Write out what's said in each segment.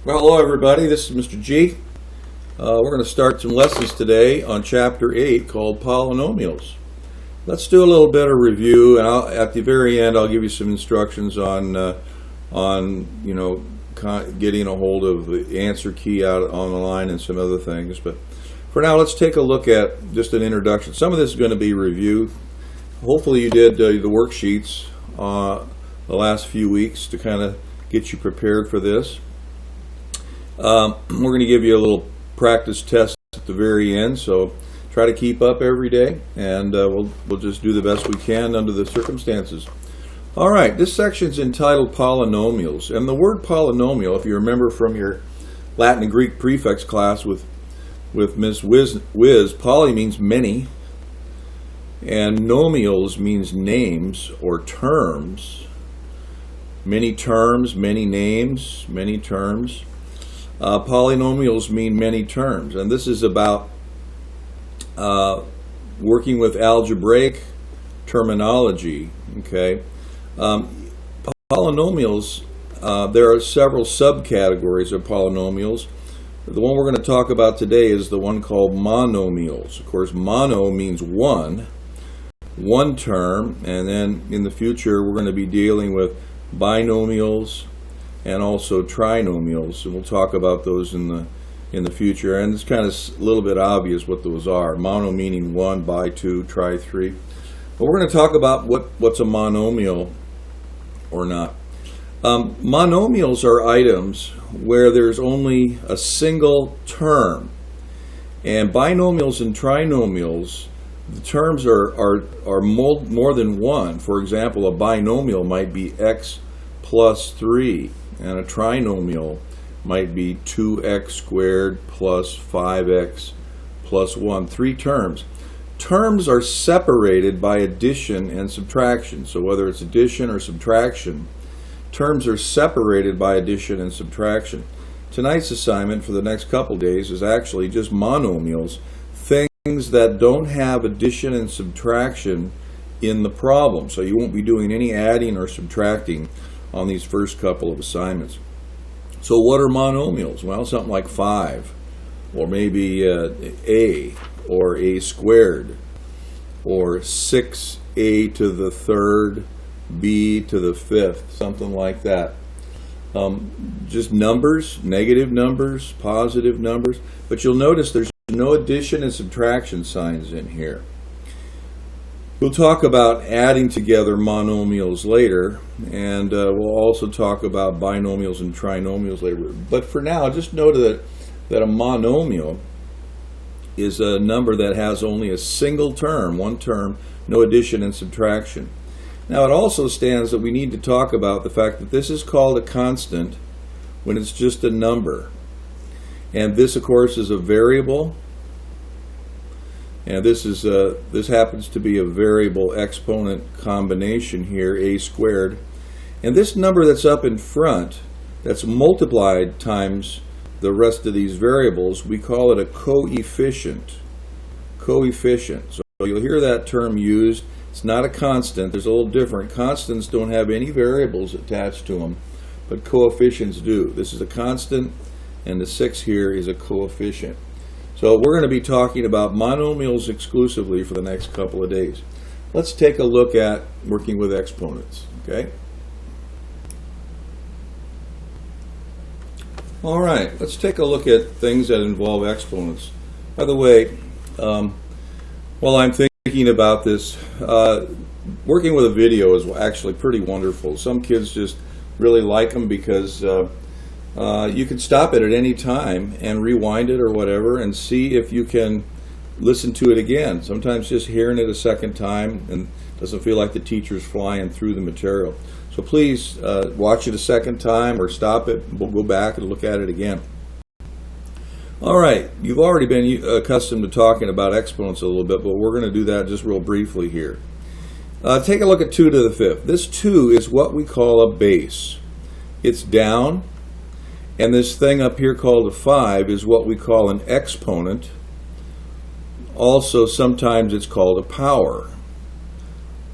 Well, hello everybody, this is Mr. G. We're going to start some lessons today on Chapter 8 called Polynomials. Let's do a little bit of review, and at the very end I'll give you some instructions on getting a hold of the answer key out on the line and some other things. But for now, let's take a look at just an introduction. Some of this is going to be review. Hopefully you did the worksheets the last few weeks to kind of get you prepared for this. We're going to give you a little practice test at the very end, so try to keep up every day, and we'll just do the best we can under the circumstances. All right, this section is entitled Polynomials, and the word polynomial, if you remember from your Latin and Greek prefix class with Miss Wiz, poly means many, and nomials means names or terms. Many terms, many names, many terms. Polynomials mean many terms, and this is about working with algebraic terminology. Okay, polynomials. There are several subcategories of polynomials. The one we're going to talk about today is the one called monomials. Of course, mono means one term, and then in the future we're going to be dealing with binomials and also trinomials, and we'll talk about those in the future. And it's kind of a little bit obvious what those are. Mono meaning one, bi two, tri three. But we're going to talk about what's a monomial or not. Monomials are items where there's only a single term, and binomials and trinomials, the terms are more than one. For example, a binomial might be x plus 3. And a trinomial might be 2x squared plus 5x plus 1. 3 terms. Terms are separated by addition and subtraction. So whether it's addition or subtraction, terms are separated by addition and subtraction. Tonight's assignment for the next couple days is actually just monomials, things that don't have addition and subtraction in the problem. So you won't be doing any adding or subtracting on these first couple of assignments. So what are monomials? Well, something like 5, or maybe a, or a squared, or 6a to the third, b to the fifth, something like that. Just numbers, negative numbers, positive numbers, but you'll notice there's no addition and subtraction signs in here. We'll talk about adding together monomials later, and we'll also talk about binomials and trinomials later. But for now, just note that a monomial is a number that has only a single term, one term, no addition and subtraction. Now, it also stands that we need to talk about the fact that this is called a constant when it's just a number. And this, of course, is a variable. And this happens to be a variable exponent combination here, a squared. And this number that's up in front, that's multiplied times the rest of these variables, we call it a coefficient. Coefficient. So you'll hear that term used. It's not a constant. There's a little different. Constants don't have any variables attached to them, but coefficients do. This is a constant, and the 6 here is a coefficient. So we're going to be talking about monomials exclusively for the next couple of days. Let's take a look at working with exponents. Okay. All right. Let's take a look at things that involve exponents. By the way, while I'm thinking about this, working with a video is actually pretty wonderful. Some kids just really like them because you can stop it at any time and rewind it or whatever and see if you can listen to it again. Sometimes just hearing it a second time and doesn't feel like the teacher's flying through the material. So please watch it a second time or stop it. We'll go back and look at it again. All right, you've already been accustomed to talking about exponents a little bit, but we're going to do that just real briefly here. Take a look at 2 to the 5th. This 2 is what we call a base. It's down. And this thing up here called a 5 is what we call an exponent. Also, sometimes it's called a power.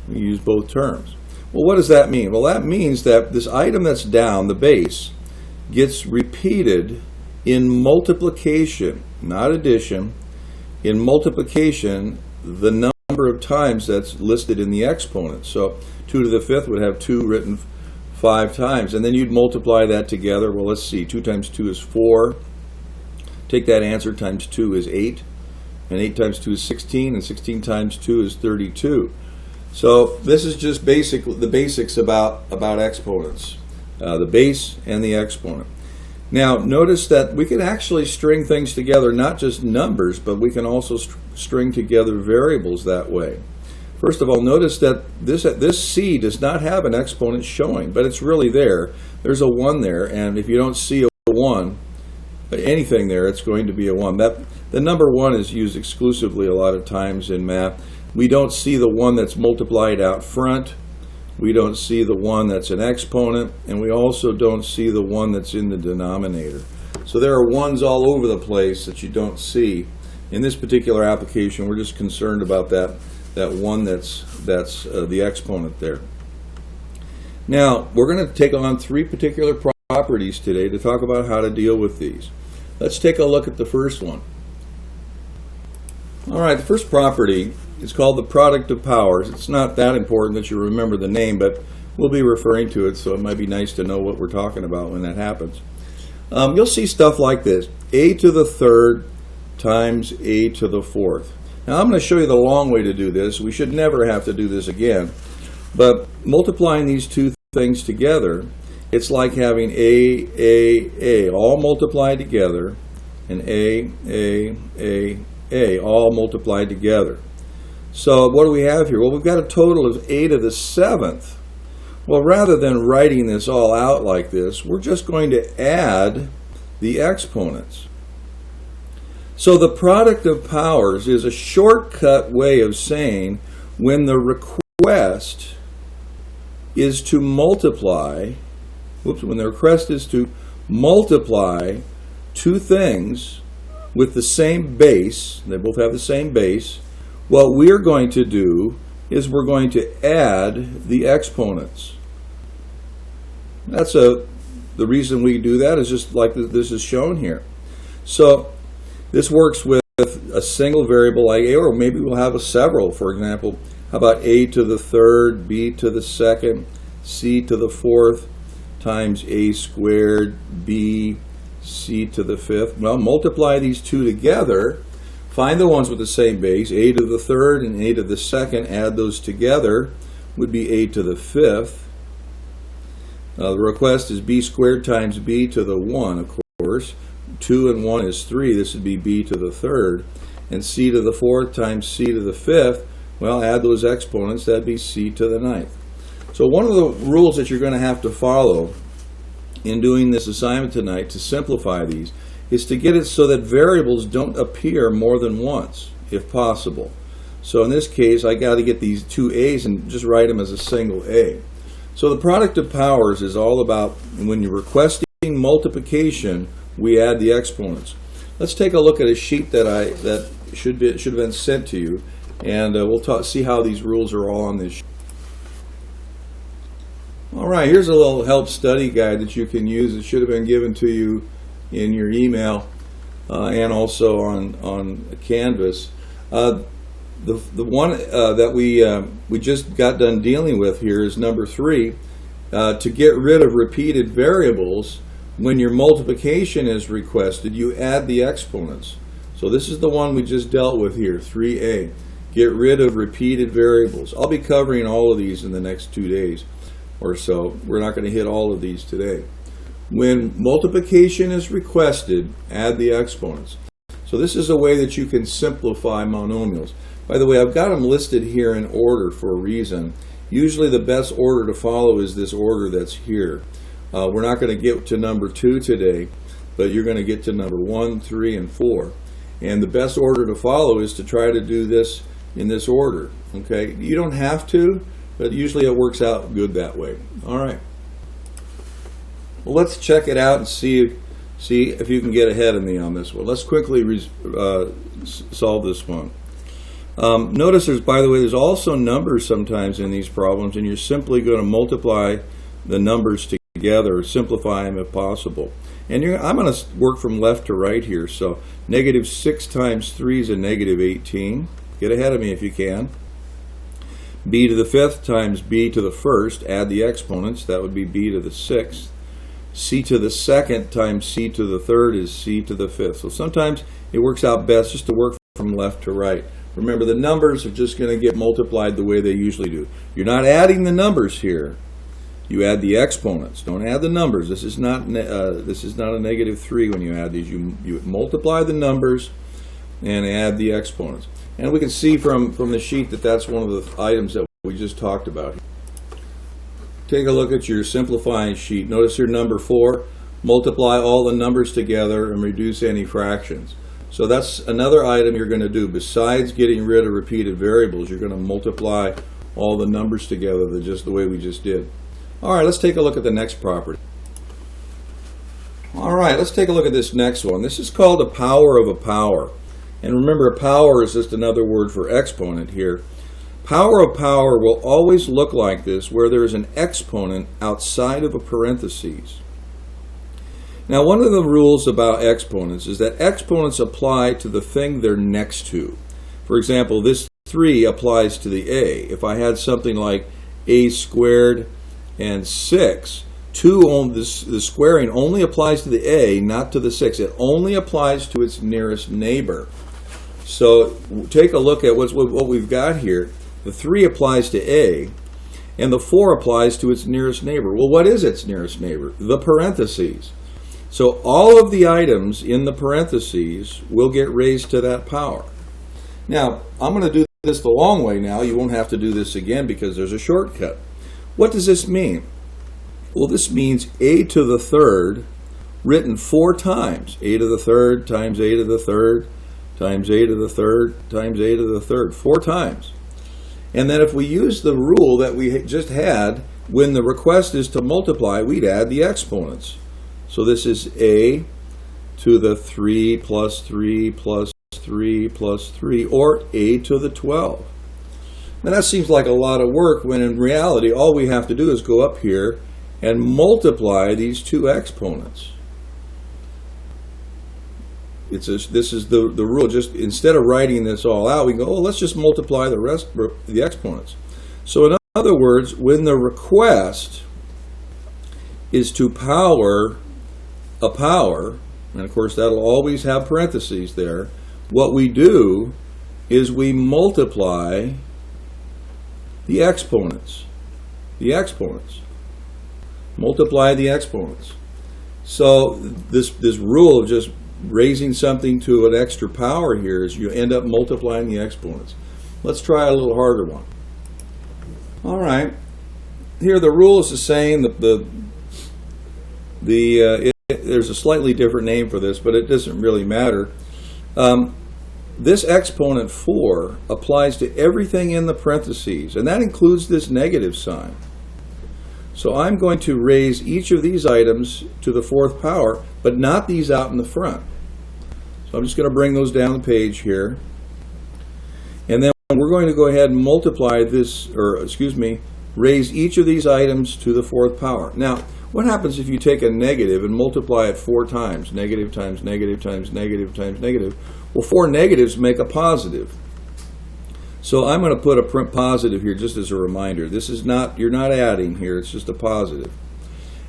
We use both terms. Well, what does that mean? Well, that means that this item that's down, the base, gets repeated in multiplication, not addition. In multiplication, the number of times that's listed in the exponent. So 2 to the 5th would have 2 written 5 times, and then you'd multiply that together. Well, let's see, 2 times 2 is 4. Take that answer times 2 is 8, and 8 times 2 is 16, and 16 times 2 is 32. So this is just the basics about exponents, the base and the exponent. Now notice that we can actually string things together, not just numbers, but we can also string together variables that way. First of all, notice that this C does not have an exponent showing, but it's really there. There's a 1 there, and if you don't see a 1, anything there, it's going to be a 1. The number 1 is used exclusively a lot of times in math. We don't see the 1 that's multiplied out front. We don't see the 1 that's an exponent, and we also don't see the 1 that's in the denominator. So there are 1s all over the place that you don't see. In this particular application, we're just concerned about that 1 that's the exponent there. Now, we're going to take on 3 particular properties today to talk about how to deal with these. Let's take a look at the first one. All right, the first property is called the product of powers. It's not that important that you remember the name, but we'll be referring to it, so it might be nice to know what we're talking about when that happens. You'll see stuff like this: a to the 3rd times a to the 4th. Now I'm going to show you the long way to do this. We should never have to do this again. But multiplying these two things together, it's like having a, all multiplied together, and a, all multiplied together. So what do we have here? Well, we've got a total of a to the 7th. Well, rather than writing this all out like this, we're just going to add the exponents. So the product of powers is a shortcut way of saying when the request is to multiply, when the request is to multiply two things with the same base, they both have the same base, what we're going to do is we're going to add the exponents. The reason we do that is just like this is shown here. So this works with a single variable like a, or maybe we'll have several. For example, how about a to the 3rd, b to the 2nd, c to the 4th, times a squared, b, c to the 5th. Well, multiply these two together. Find the ones with the same base, a to the 3rd and a to the 2nd, add those together, would be a to the 5th. The request is b squared times b to the 1, of course. 2 and 1 is 3, this would be b to the 3rd. And c to the 4th times c to the 5th, well, add those exponents, that'd be c to the 9th. So one of the rules that you're going to have to follow in doing this assignment tonight to simplify these is to get it so that variables don't appear more than once, if possible. So in this case, I got to get these two a's and just write them as a single a. So the product of powers is all about when you're requesting multiplication, we add the exponents. Let's take a look at a sheet that should have been sent to you, and we'll see how these rules are all on this sheet. All right, here's a little help study guide that you can use. It should have been given to you in your email and also on Canvas. The one that we just got done dealing with here is number 3. To get rid of repeated variables, when your multiplication is requested, you add the exponents. So this is the one we just dealt with here, 3a. Get rid of repeated variables. I'll be covering all of these in the next 2 days or so. We're not going to hit all of these today. When multiplication is requested, add the exponents. So this is a way that you can simplify monomials. By the way, I've got them listed here in order for a reason. Usually the best order to follow is this order that's here. We're not going to get to number 2 today, but you're going to get to number 1, 3, and 4. And the best order to follow is to try to do this in this order. Okay, you don't have to, but usually it works out good that way. All right. Well, let's check it out and see if you can get ahead of me on this one. Let's quickly solve this one. Notice by the way, there's also numbers sometimes in these problems, and you're simply going to multiply the numbers together, simplify them if possible. And I'm going to work from left to right here. So negative 6 times 3 is a negative 18. Get ahead of me if you can. B to the 5th times B to the 1st, add the exponents, that would be B to the 6th. C to the 2nd times C to the 3rd is C to the 5th. So sometimes it works out best just to work from left to right. Remember, the numbers are just going to get multiplied the way they usually do. You're not adding the numbers here. You add the exponents. Don't add the numbers. This is not a negative 3 when you add these. You multiply the numbers and add the exponents. And we can see from the sheet that that's one of the items that we just talked about. Take a look at your simplifying sheet. Notice here number 4, multiply all the numbers together and reduce any fractions. So that's another item you're going to do. Besides getting rid of repeated variables, you're going to multiply all the numbers together just the way we just did. All right, let's take a look at the next property. All right, let's take a look at this next one. This is called a power of a power. And remember, a power is just another word for exponent here. Power of power will always look like this, where there is an exponent outside of a parentheses. Now, one of the rules about exponents is that exponents apply to the thing they're next to. For example, this 3 applies to the a. If I had something like a squared and 6, the squaring only applies to the a, not to the 6. It only applies to its nearest neighbor. So take a look at what we've got here. The 3 applies to a, and the 4 applies to its nearest neighbor. Well, what is its nearest neighbor? The parentheses. So all of the items in the parentheses will get raised to that power. Now, I'm going to do this the long way now. You won't have to do this again because there's a shortcut. What does this mean? Well, this means a to the 3rd written 4 times. A to the 3rd times a to the 3rd times a to the 3rd times a to the 3rd. 4 times. And then if we use the rule that we just had, when the request is to multiply, we'd add the exponents. So this is a to the 3 plus 3 plus 3 plus 3, or a to the 12. Now that seems like a lot of work, when in reality all we have to do is go up here and multiply these 2 exponents. This is the rule. Just instead of writing this all out, we go, oh, let's just multiply the exponents. So in other words, when the request is to power a power, and of course that'll always have parentheses there, what we do is we multiply the exponents. The exponents. Multiply the exponents. So this rule of just raising something to an extra power here is you end up multiplying the exponents. Let's try a little harder one. All right. Here the rule is the same. There's a slightly different name for this, but it doesn't really matter. This exponent 4 applies to everything in the parentheses, and that includes this negative sign. So I'm going to raise each of these items to the 4th power, but not these out in the front. So I'm just going to bring those down the page here. And then we're going to go ahead and multiply this, raise each of these items to the 4th power. Now, what happens if you take a negative and multiply it 4 times? Negative times negative times negative times negative. Well, 4 negatives make a positive. So I'm going to put a print positive here just as a reminder. This is not, you're not adding here, it's just a positive.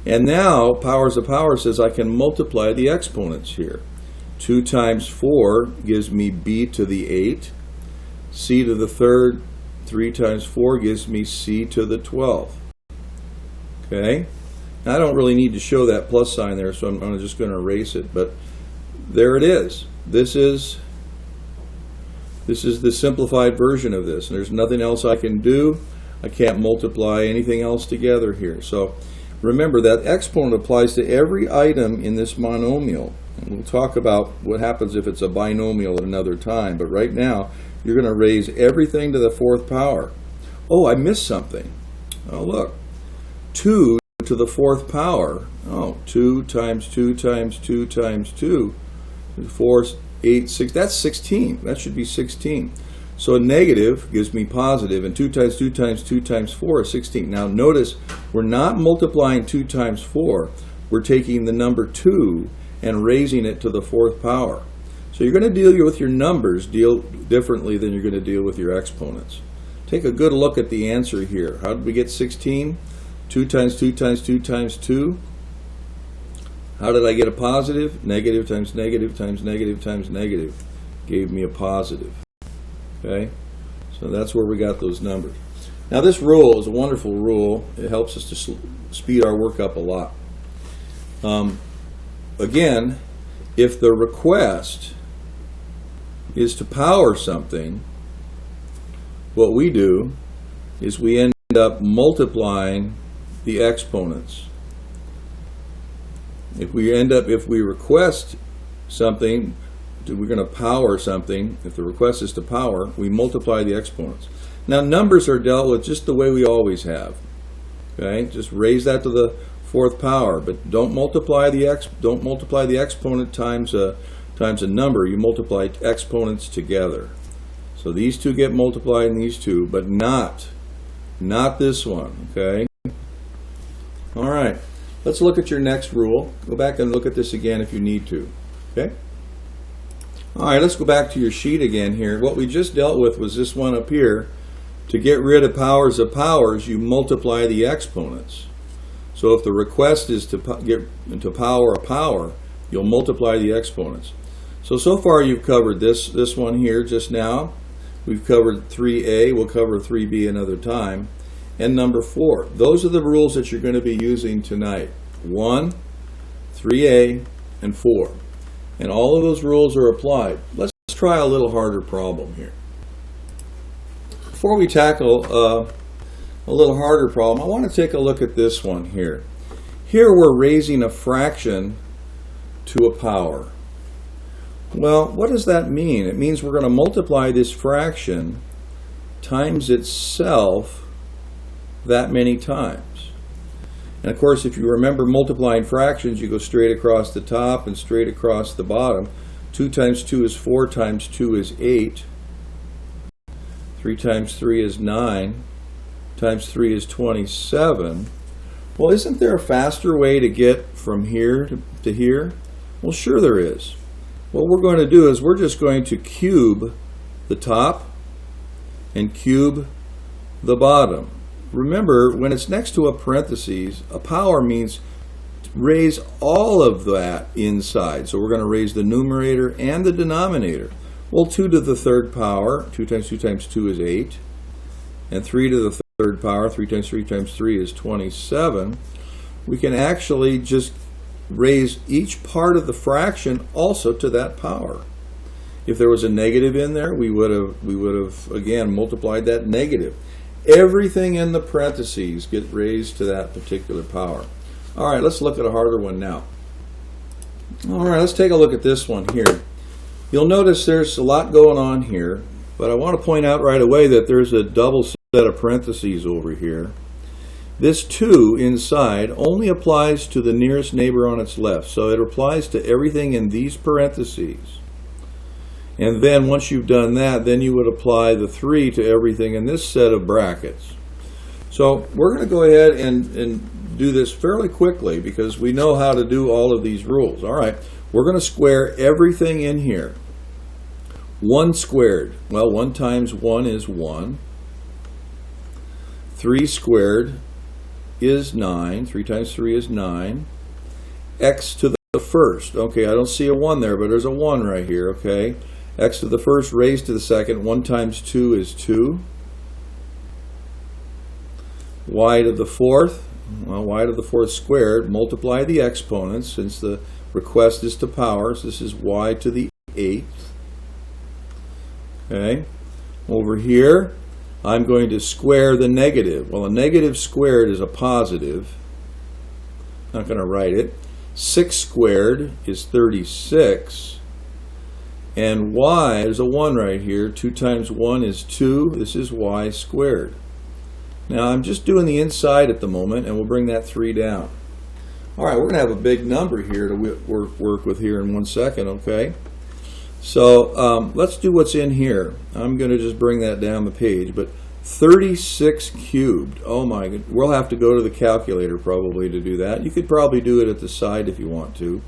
And now, powers of power says I can multiply the exponents here. 2 times 4 gives me b to the 8. C to the 3rd, 3 times 4 gives me c to the 12th. Okay? Now, I don't really need to show that plus sign there, so I'm just going to erase it. But there it is. This is the simplified version of this. And there's nothing else I can do. I can't multiply anything else together here. So remember that exponent applies to every item in this monomial. And we'll talk about what happens if it's a binomial at another time. But right now, you're going to raise everything to the 4th power. Oh, I missed something. Oh, look. 2 to the 4th power. Oh, 2 times 2 times 2 times 2. 4, 8, 6. That's 16. That should be 16. So a negative gives me positive, and 2 times 2 times 2 times 4 is 16. Now notice, we're not multiplying 2 times 4. We're taking the number 2 and raising it to the 4th power. So you're going to deal with your numbers differently than you're going to deal with your exponents. Take a good look at the answer here. How did we get 16? 2 times 2 times 2 times 2. How did I get a positive? Negative times negative times negative times negative gave me a positive. Okay? So that's where we got those numbers. Now this rule is a wonderful rule. It helps us to speed our work up a lot. Again, if the request is to power something, what we do is we end up multiplying the exponents. If we request something, we're going to power something. If the request is to power, we multiply the exponents. Now numbers are dealt with just the way we always have. Okay, just raise that to the 4th power, but don't multiply the exponent times a number. You multiply exponents together. So these two get multiplied and these two, but not this one. Okay. All right. Let's look at your next rule. Go back and look at this again if you need to. Okay? All right, let's go back to your sheet again here. What we just dealt with was this one up here. To get rid of powers, you multiply the exponents. So if the request is to power a power, you'll multiply the exponents. So far you've covered this one here just now. We've covered 3a. We'll cover 3b another time. And number 4. Those are the rules that you're going to be using tonight. 1, 3a, and 4. And all of those rules are applied. Let's try a little harder problem here. Before we tackle a little harder problem, I want to take a look at this one here. Here we're raising a fraction to a power. Well, what does that mean? It means we're going to multiply this fraction times itself that many times. And of course, if you remember multiplying fractions, you go straight across the top and straight across the bottom. 2 times 2 is 4 times 2 is 8. 3 times 3 is 9. Times 3 is 27. Well, isn't there a faster way to get from here to here? Well, sure there is. What we're going to do is we're just going to cube the top and cube the bottom. Remember, when it's next to a parentheses, a power means raise all of that inside. So we're going to raise the numerator and the denominator. Well, 2 to the 3rd power, 2 times 2 times 2 is 8. And 3 to the 3rd power, 3 times 3 times 3 is 27. We can actually just raise each part of the fraction also to that power. If there was a negative in there, we would have again multiplied that negative. Everything in the parentheses get raised to that particular power. All right, let's look at a harder one now. All right, let's take a look at this one here. You'll notice there's a lot going on here, but I want to point out right away that there's a double set of parentheses over here. This 2 inside only applies to the nearest neighbor on its left, so it applies to everything in these parentheses. And then once you've done that, then you would apply the 3 to everything in this set of brackets. So we're going to go ahead and do this fairly quickly because we know how to do all of these rules. All right, we're going to square everything in here. 1 squared, well, 1 times 1 is 1. 3 squared is 9. 3 times 3 is 9. X to the first. Okay, I don't see a 1 there, but there's a 1 right here, okay? X to the first raised to the second. 1 times 2 is 2. Y to the fourth. Well, y to the fourth squared. Multiply the exponents since the request is to powers. This is y to the 8th. Okay. Over here, I'm going to square the negative. Well, a negative squared is a positive. Not going to write it. 6 squared is 36. And y, there's a 1 right here. 2 times 1 is 2. This is y squared. Now I'm just doing the inside at the moment, and we'll bring that 3 down. All right, we're going to have a big number here to work with here in 1 second, okay? So let's do what's in here. I'm going to just bring that down the page. But 36 cubed. Oh my God. We'll have to go to the calculator probably to do that. You could probably do it at the side if you want to.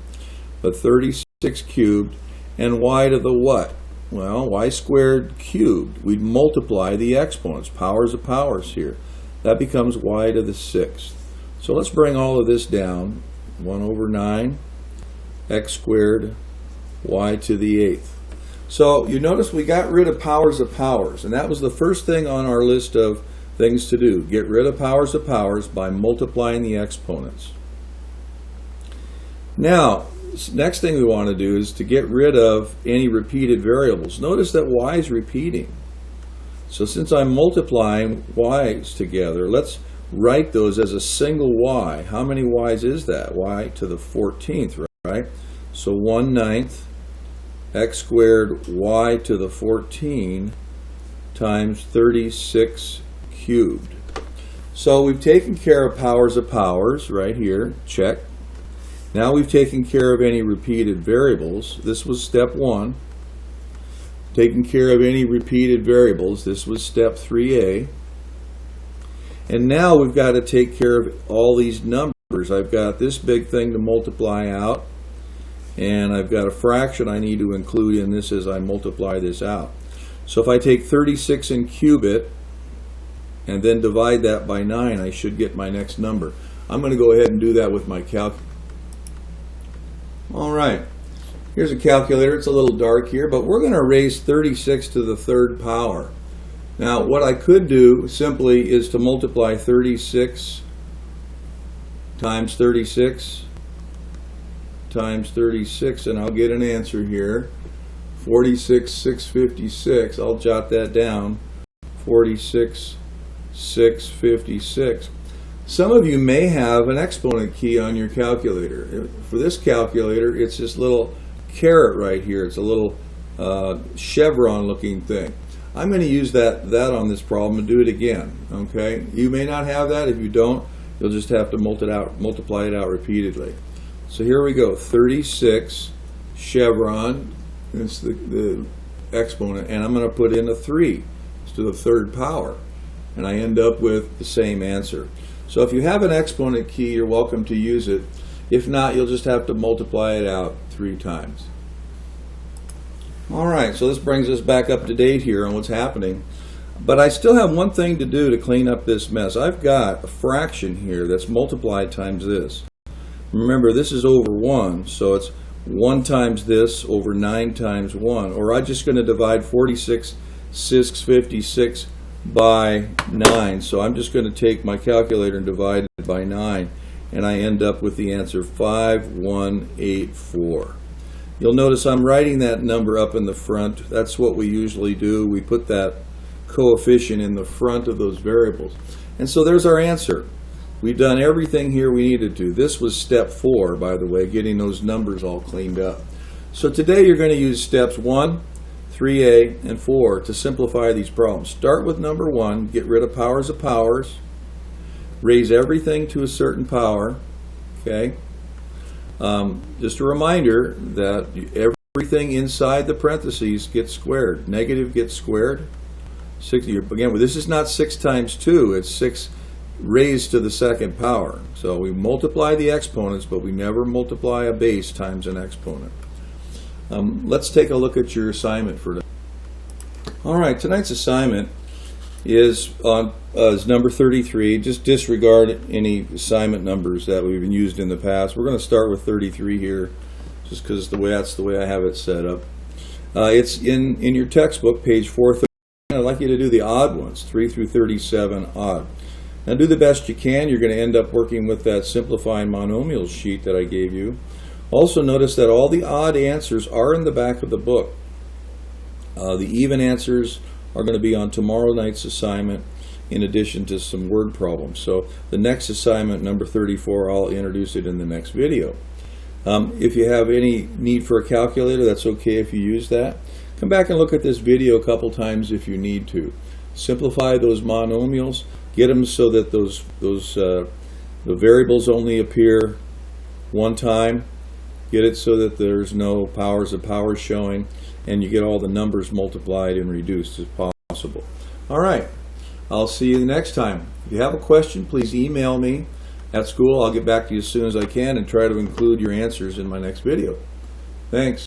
But 36 cubed. And y to the what? Well, y squared cubed. We'd multiply the exponents. Powers of powers here. That becomes y to the 6th. So let's bring all of this down. 1 over 9 x squared y to the 8th. So you notice we got rid of powers of powers, and that was the first thing on our list of things to do. Get rid of powers by multiplying the exponents. Now, next thing we want to do is to get rid of any repeated variables. Notice that y is repeating. So since I'm multiplying y's together, let's write those as a single y. How many y's is that? Y to the 14th, right? So 1/9 x squared y to the 14 times 36 cubed. So we've taken care of powers right here, check. Now we've taken care of any repeated variables. This was step 1. Taking care of any repeated variables. This was step 3a. And now we've got to take care of all these numbers. I've got this big thing to multiply out, and I've got a fraction I need to include in this as I multiply this out. So if I take 36 and cube it, and then divide that by 9, I should get my next number. I'm going to go ahead and do that with my calculator. All right, here's a calculator. It's a little dark here, but we're going to raise 36 to the 3rd power. Now, what I could do simply is to multiply 36 times 36 times 36, and I'll get an answer here. 46,656. I'll jot that down. 46,656. Some of you may have an exponent key on your calculator. For this calculator, it's this little caret right here. It's a little chevron looking thing. I'm going to use that on this problem and do it again. Okay? You may not have that. If you don't, you'll just have to multiply it out repeatedly. So here we go. 36 chevron. It's the exponent, and I'm going to put in a 3 to the 3rd power, and I end up with the same answer. So if you have an exponent key, you're welcome to use it. If not, you'll just have to multiply it out 3 times. All right, so this brings us back up to date here on what's happening. But I still have one thing to do to clean up this mess. I've got a fraction here that's multiplied times this. Remember, this is over 1, so it's 1 times this over 9 times 1. Or I'm just going to divide 46,656 by 9. So I'm just going to take my calculator and divide it by 9. And I end up with the answer 5184. You'll notice I'm writing that number up in the front. That's what we usually do. We put that coefficient in the front of those variables. And so there's our answer. We've done everything here we needed to. This was step 4, by the way, getting those numbers all cleaned up. So today you're going to use steps 1, 3a, and 4 to simplify these problems. Start with number 1, get rid of powers of powers, raise everything to a certain power, okay? Just a reminder that everything inside the parentheses gets squared. Negative gets squared. Again, this is not 6 times 2, it's 6 raised to the 2nd power. So we multiply the exponents, but we never multiply a base times an exponent. Let's take a look at your assignment for today. All right, tonight's assignment is number 33. Just disregard any assignment numbers that we've used in the past. We're going to start with 33 here, just because that's the way I have it set up. It's in your textbook, page 430. I'd like you to do the odd ones, 3 through 37 odd. Now do the best you can. You're going to end up working with that simplifying monomials sheet that I gave you. Also notice that all the odd answers are in the back of the book. The even answers are going to be on tomorrow night's assignment, in addition to some word problems. So the next assignment, number 34, I'll introduce it in the next video. If you have any need for a calculator, that's okay if you use that. Come back and look at this video a couple times if you need to. Simplify those monomials. Get them so that the variables only appear one time. Get it so that there's no powers of powers showing. and you get all the numbers multiplied and reduced as possible. All right, I'll see you next time. If you have a question, please email me at school. I'll get back to you as soon as I can and try to include your answers in my next video. Thanks.